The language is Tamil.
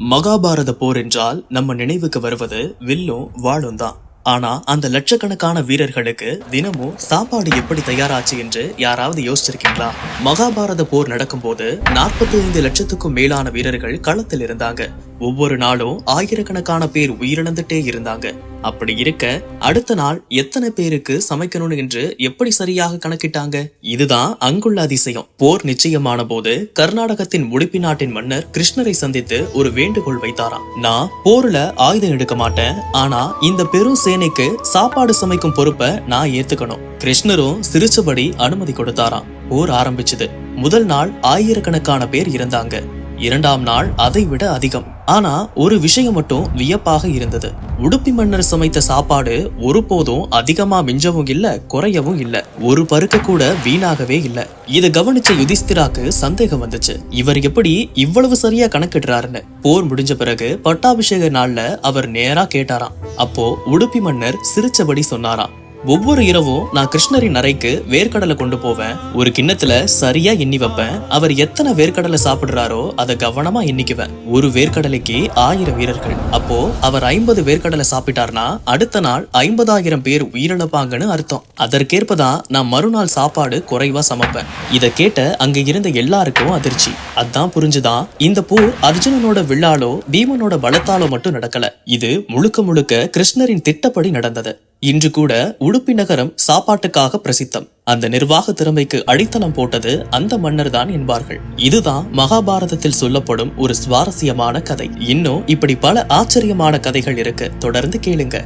மகாபாரத போர் என்றால் நம்ம நினைவுக்கு வருவது வில்லும் வாளும் தான். ஆனா அந்த லட்சக்கணக்கான வீரர்களுக்கு தினமும் சாப்பாடு எப்படி தயாராச்சு என்று யாராவது யோசிச்சிருக்கீங்களா? மகாபாரத போர் நடக்கும்போது 45 லட்சத்துக்கும் மேலான வீரர்கள் களத்தில் இருந்தாங்க. ஒவ்வொரு நாளும் ஆயிரக்கணக்கான பேர் உயிரிழந்துட்டே இருந்தாங்க. அப்படி இருக்க அடுத்த நாள் எத்தனை பேருக்கு சமைக்கணும் என்று எப்படி சரியாக கணக்கிட்டாங்க? இதுதான் அங்குள்ள அதிசயம். போர் நிச்சயமான போது கர்நாடகத்தின் உடுப்பி நாட்டின் மன்னர் கிருஷ்ணரை சந்தித்து ஒரு வேண்டுகோள் வைத்தாராம். நான் போர்ல ஆயுதம் எடுக்க மாட்டேன், ஆனா இந்த பெரும் சேனைக்கு சாப்பாடு சமைக்கும் பொறுப்பை நான் ஏத்துக்கணும். கிருஷ்ணரும் சிரிச்சபடி அனுமதி கொடுத்தாராம். போர் ஆரம்பிச்சது. முதல் நாள் ஆயிரக்கணக்கான பேர் இருந்தாங்க. இரண்டாம் நாள் அதை விட அதிகம். ஆனா ஒரு விஷயம் மட்டும் வியப்பாக இருந்தது. உடுப்பி மன்னர் சமைத்த சாப்பாடு ஒருபோதும் அதிகமா மிஞ்சவும் இல்ல, குறையவும் இல்ல. ஒரு பருக்க கூட வீணாகவே இல்ல. இத கவனிச்ச யுதிஷ்திராக்கு சந்தேகம் வந்துச்சு. இவர் எப்படி இவ்வளவு சரியா கணக்கிடுறாருன்னு. போர் முடிஞ்ச பிறகு பட்டாபிஷேக நாள்ல அவர் நேரா கேட்டாராம். அப்போ உடுப்பி மன்னர் சிரிச்சபடி சொன்னாராம், ஒவ்வொரு இரவும் நான் கிருஷ்ணரின் அறைக்கு வேர்க்கடலை கொண்டு போவேன். ஒரு கிண்ணத்துல சரியா எண்ணி வைப்பேன். அவர் எத்தனை வேர்க்கடலை சாப்பிடுறாரோ அதை கவனமா எண்ணிக்குவேன். ஒரு வேர்க்கடலைக்கு 1000 வீரர்கள். அப்போ அவர் 50 வேர்க்கடலை சாப்பிட்டார்னா அடுத்த நாள் 50,000 பேர் உயிரிழப்பாங்கன்னு அர்த்தம். அதற்கேற்பதான் நான் மறுநாள் சாப்பாடு குறைவா சமைப்பேன். இத கேட்ட அங்க இருந்த எல்லாருக்கும் அதிர்ச்சி. அதான் புரிஞ்சுதான் இந்த போர் அர்ஜுனனோட வில்லாலோ பீமனோட பலத்தாலோ மட்டும் நடக்கல. இது முழுக்க முழுக்க கிருஷ்ணரின் திட்டப்படி நடந்தது. இன்று கூட உடுப்பி நகரம் சாப்பாட்டுக்காக பிரசித்தம். அந்த நிர்வாக திறமைக்கு அடித்தளம் போட்டது அந்த மன்னர் தான் என்பார்கள். இதுதான் மகாபாரதத்தில் சொல்லப்படும் ஒரு சுவாரஸ்யமான கதை. இன்னும் இப்படி பல ஆச்சரியமான கதைகள் இருக்கு. தொடர்ந்து கேளுங்க.